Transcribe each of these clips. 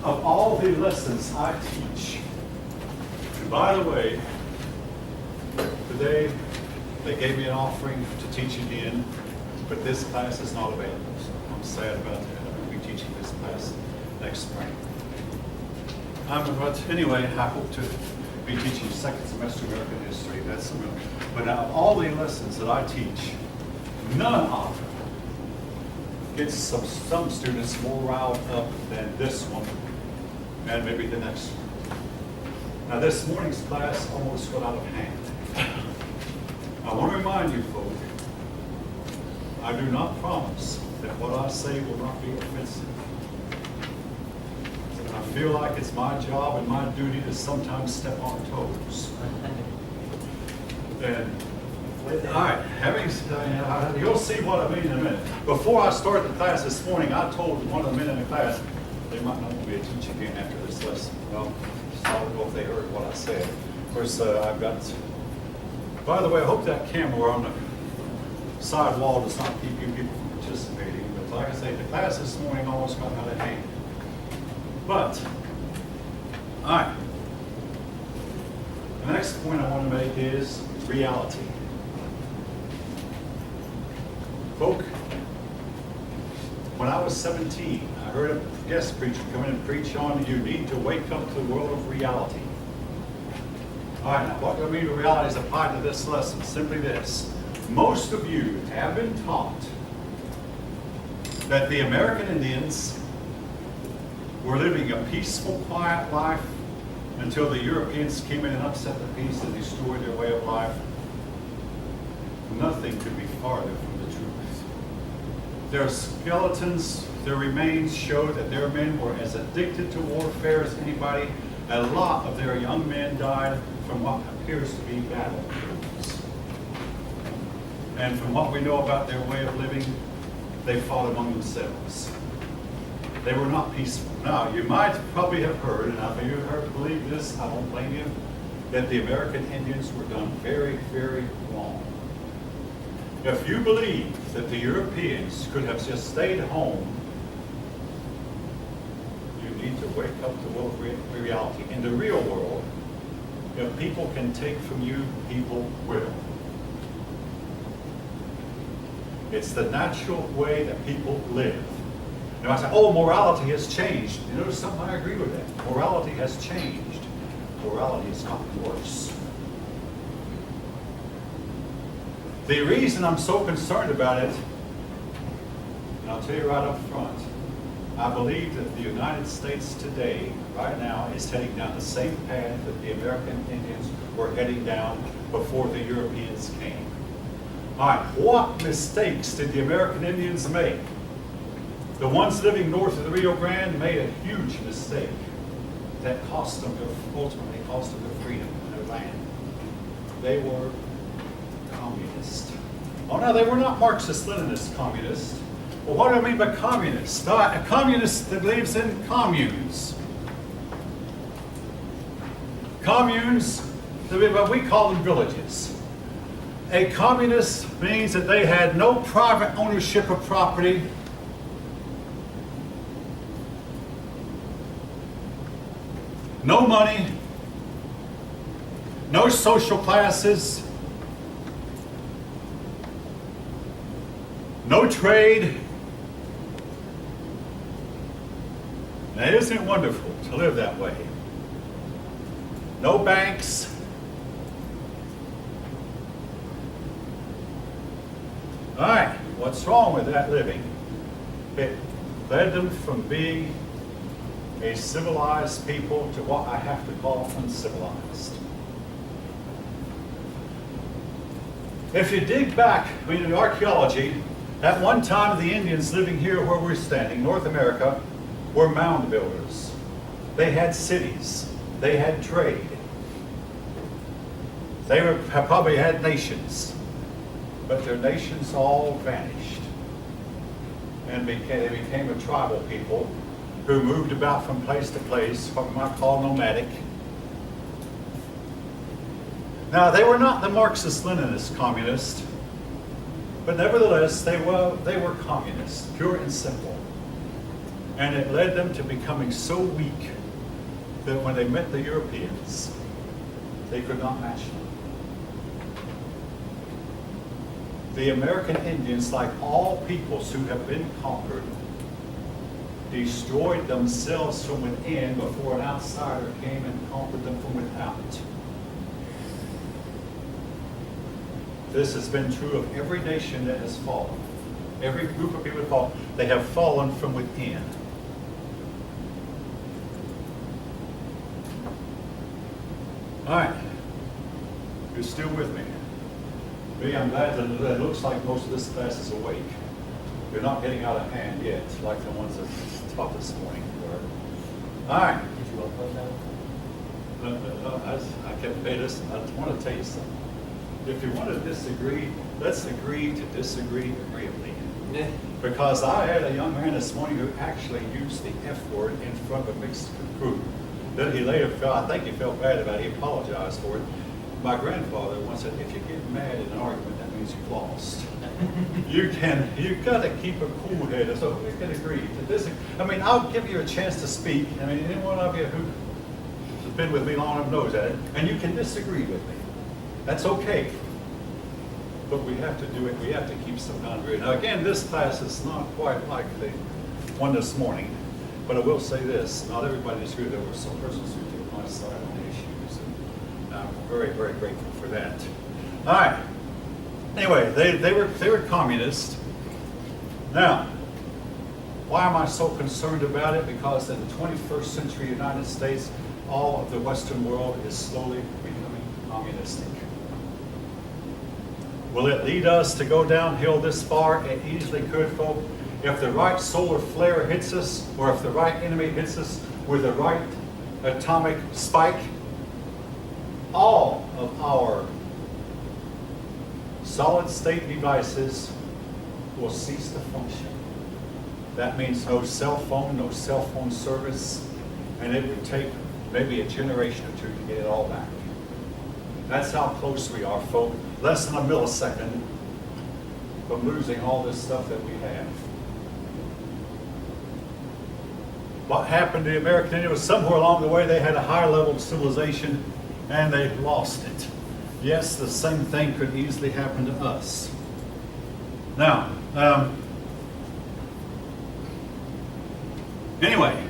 of all the lessons I teach, and by the way, today they gave me an offering to teach again, but this class is not available, so I'm sad about that. I won't be teaching this class next spring. But anyway, I hope to be teaching second semester American history. That's real. But out of all the lessons that I teach, none of them gets some students more riled up than this one and maybe the next one. Now this morning's class almost got out of hand. I want to remind you folk, I do not promise that what I say will not be offensive. I feel like it's my job and my duty to sometimes step on toes. And all right, you'll see what I mean in a minute. Before I started the class this morning, I told one of the men in the class, they might not want me to teach again after this lesson. Well, I don't know if they heard what I said. Of course, I've got, by the way, I hope that camera on the side wall does not keep you people from participating. But like I say, the class this morning almost got out of hand. But, all right, the next point I want to make is reality. Folk, when I was 17, I heard a guest preacher come in and preach on you need to wake up to the world of reality. All right, now what do I mean reality is applied to this lesson? Simply this. Most of you have been taught that the American Indians were living a peaceful, quiet life until the Europeans came in and upset the peace and destroyed their way of life. Nothing could be farther from the truth. Their skeletons, their remains show that their men were as addicted to warfare as anybody. A lot of their young men died from what appears to be battle wounds. And from what we know about their way of living, they fought among themselves. They were not peaceful. Now, you might probably have heard, and if you believe this, I don't blame you, that the American Indians were done very, very wrong. If you believe that the Europeans could have just stayed home, you need to wake up to world reality. In the real world, if people can take from you, people will. It's the natural way that people live. Now I say, oh, morality has changed. You notice something? I agree with that. Morality has changed. Morality has gotten worse. The reason I'm so concerned about it, and I'll tell you right up front, I believe that the United States today, right now, is heading down the same path that the American Indians were heading down before the Europeans came. All right, what mistakes did the American Indians make? The ones living north of the Rio Grande made a huge mistake that ultimately cost them their freedom and their land. They were communist. Oh no, they were not Marxist-Leninist communists. Well, what do I mean by communist? A communist that lives in communes. Communes, we call them villages. A communist means that they had no private ownership of property. No money, no social classes, no trade. Now, isn't it wonderful to live that way? No banks. All right, what's wrong with that living? It led them from being a civilized people to what I have to call uncivilized. If you dig back, in archaeology, at one time the Indians living here where we're standing, North America, were mound builders. They had cities. They had trade. They probably had nations. But their nations all vanished. And they became a tribal people who moved about from place to place, what we might call nomadic. Now, they were not the Marxist-Leninist communists, but nevertheless, they were communists, pure and simple. And it led them to becoming so weak that when they met the Europeans, they could not match them. The American Indians, like all peoples who have been conquered, destroyed themselves from within before an outsider came and conquered them from without. This has been true of every nation that has fallen. Every group of people that fall, they have fallen from within. All right. You're still with me. Me, I'm glad that it looks like most of this class is awake. You're not getting out of hand yet, like the ones that taught this morning were. All right. Did you upload that? I kept paying this. I want to tell you something. If you want to disagree, let's agree to disagree agreeably. Yeah. Because I had a young man this morning who actually used the F word in front of a mixed group. Then he later felt, I think he felt bad about it. He apologized for it. My grandfather once said, if you get mad in an argument, that means you've lost. You've got to keep a cool head. So we can agree to disagree. I mean, I'll give you a chance to speak. I mean, any one of you who's been with me long enough knows that. And you can disagree with me. That's okay. But we have to do it. We have to keep some kind of agreement. Now, again, this class is not quite like the one this morning. But I will say this. Not everybody disagreed. There were some persons who took my side on the issues. And I'm very, very grateful for that. All right. Anyway, they were communist. Now, why am I so concerned about it? Because in the 21st century United States, all of the Western world is slowly becoming communistic. Will it lead us to go downhill this far? It easily could, folks. If the right solar flare hits us, or if the right enemy hits us with the right atomic spike, all of our solid state devices will cease to function. That means no cell phone service, and it would take maybe a generation or two to get it all back. That's how close we are, folks. Less than a millisecond from losing all this stuff that we have. What happened to the American Indian was somewhere along the way they had a higher level of civilization and they lost it. Yes, the same thing could easily happen to us. Now, anyway,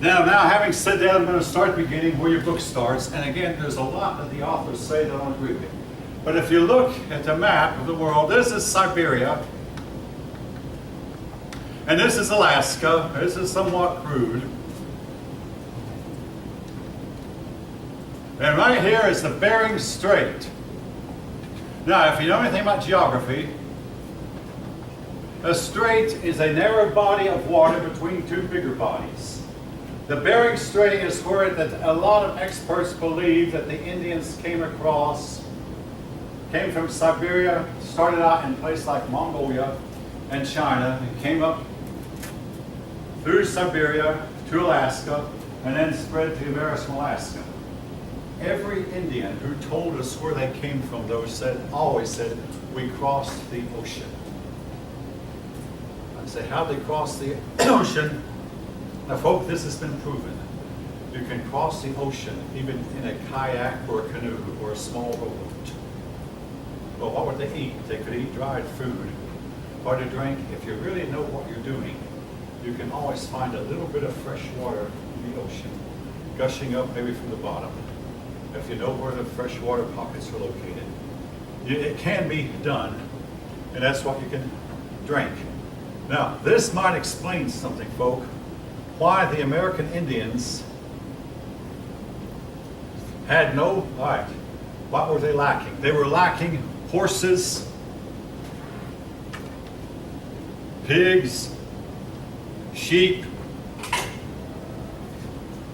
now having said that, I'm going to start beginning where your book starts. And again, there's a lot that the authors say that I don't agree with. But if you look at the map of the world, this is Siberia. And this is Alaska. This is somewhat crude. And right here is the Bering Strait. Now, if you know anything about geography, a strait is a narrow body of water between two bigger bodies. The Bering Strait is where a lot of experts believe that the Indians came from Siberia, started out in a place like Mongolia and China, and came up through Siberia to Alaska, and then spread to American Alaska. Every Indian who told us where they came from, though, always said, we crossed the ocean. I say, how'd they cross the ocean? Now, folks, this has been proven. You can cross the ocean even in a kayak or a canoe or a small rowboat. Well, what would they eat? They could eat dried food or to drink. If you really know what you're doing, you can always find a little bit of fresh water in the ocean, gushing up maybe from the bottom. If you know where the freshwater pockets are located, it can be done, and that's what you can drink. Now, this might explain something, folk, why the American Indians had no, all right, what were they lacking? They were lacking horses, pigs, sheep,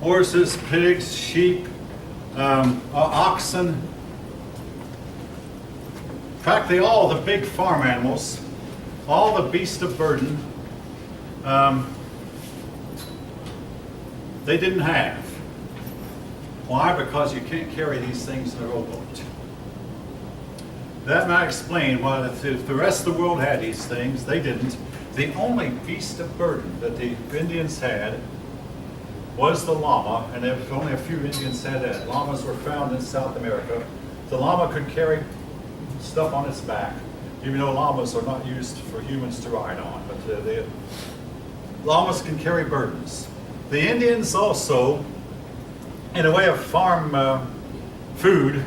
horses, pigs, sheep, oxen, practically all the big farm animals, all the beasts of burden, they didn't have. Why? Because you can't carry these things in a rowboat. That might explain why if the rest of the world had these things, they didn't. The only beast of burden that the Indians had was the llama, and there was only a few Indians had that. Llamas were found in South America. The llama could carry stuff on its back, even though llamas are not used for humans to ride on, but the llamas can carry burdens. The Indians also, in a way of farm food,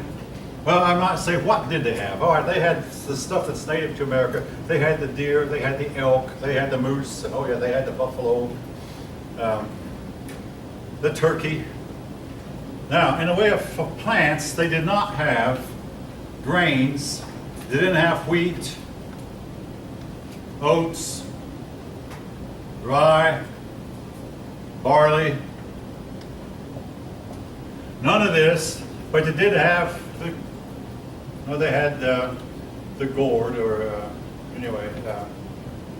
well, I'm not saying what did they have. All right, they had the stuff that's native to America. They had the deer, they had the elk, they had the moose, and oh yeah, they had the buffalo, the turkey. Now, in a way of plants, they did not have grains. They didn't have wheat, oats, rye, barley. None of this, but they did have they had the gourd, or anyway,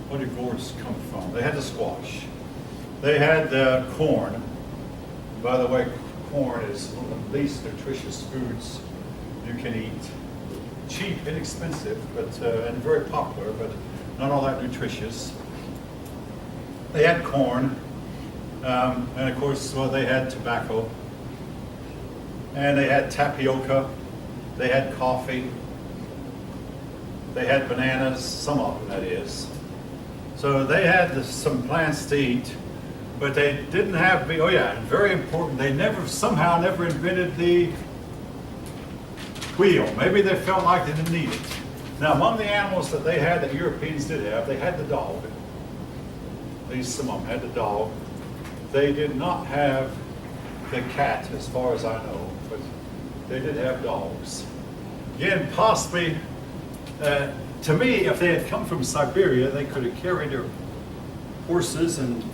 what did gourds come from? They had the squash. They had corn. By the way, corn is one of the least nutritious foods you can eat. Cheap, inexpensive, but and very popular, but not all that nutritious. They had corn, and of course, well, they had tobacco, and they had tapioca, they had coffee, they had bananas, some of them that is. So they had some plants to eat, but they didn't have, oh yeah, and very important, they somehow never invented the wheel. Maybe they felt like they didn't need it. Now, among the animals that they had that Europeans did have, they had the dog. At least some of them had the dog. They did not have the cat, as far as I know, but they did have dogs. Again, possibly, to me, if they had come from Siberia, they could have carried their horses and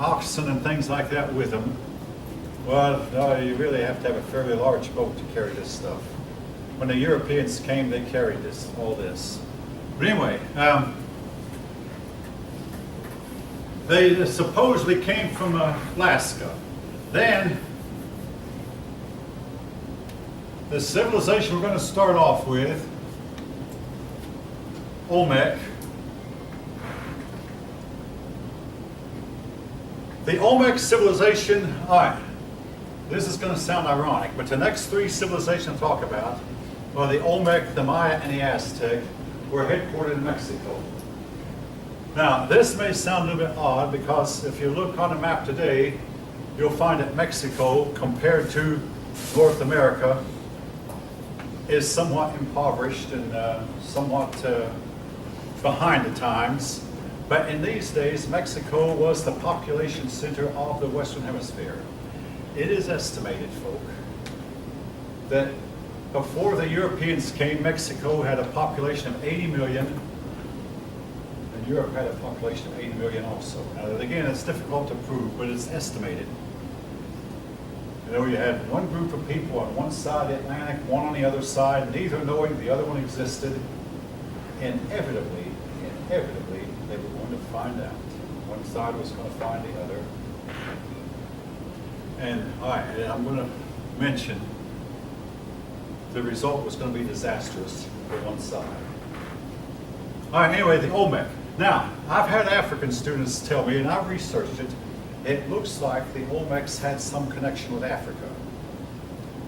oxen and things like that with them. Well, no, you really have to have a fairly large boat to carry this stuff. When the Europeans came, they carried all this. But anyway, they supposedly came from Alaska. Then, the civilization we're going to start off with, Olmec. The Olmec civilization, all right, this is going to sound ironic, but the next three civilizations I'll talk about, well, the Olmec, the Maya, and the Aztec, were headquartered in Mexico. Now, this may sound a little bit odd because if you look on a map today, you'll find that Mexico, compared to North America, is somewhat impoverished and somewhat behind the times. But in these days, Mexico was the population center of the Western Hemisphere. It is estimated, folk, that before the Europeans came, Mexico had a population of 80 million, and Europe had a population of 80 million also. Now, again, it's difficult to prove, but it's estimated. You know, you had one group of people on one side of the Atlantic, one on the other side, neither knowing the other one existed. Inevitably, they were going to find out. One side was going to find the other. And I'm going to mention the result was going to be disastrous for one side. All right, anyway, the Olmec. Now, I've had African students tell me, and I've researched it, it looks like the Olmecs had some connection with Africa.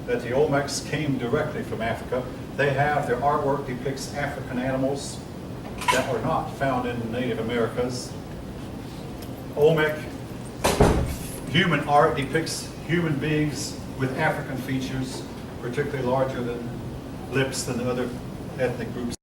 That the Olmecs came directly from Africa. They have, their artwork depicts African animals that are not found in the Native Americas. Olmec human art depicts human beings with African features, particularly larger than lips than the other ethnic groups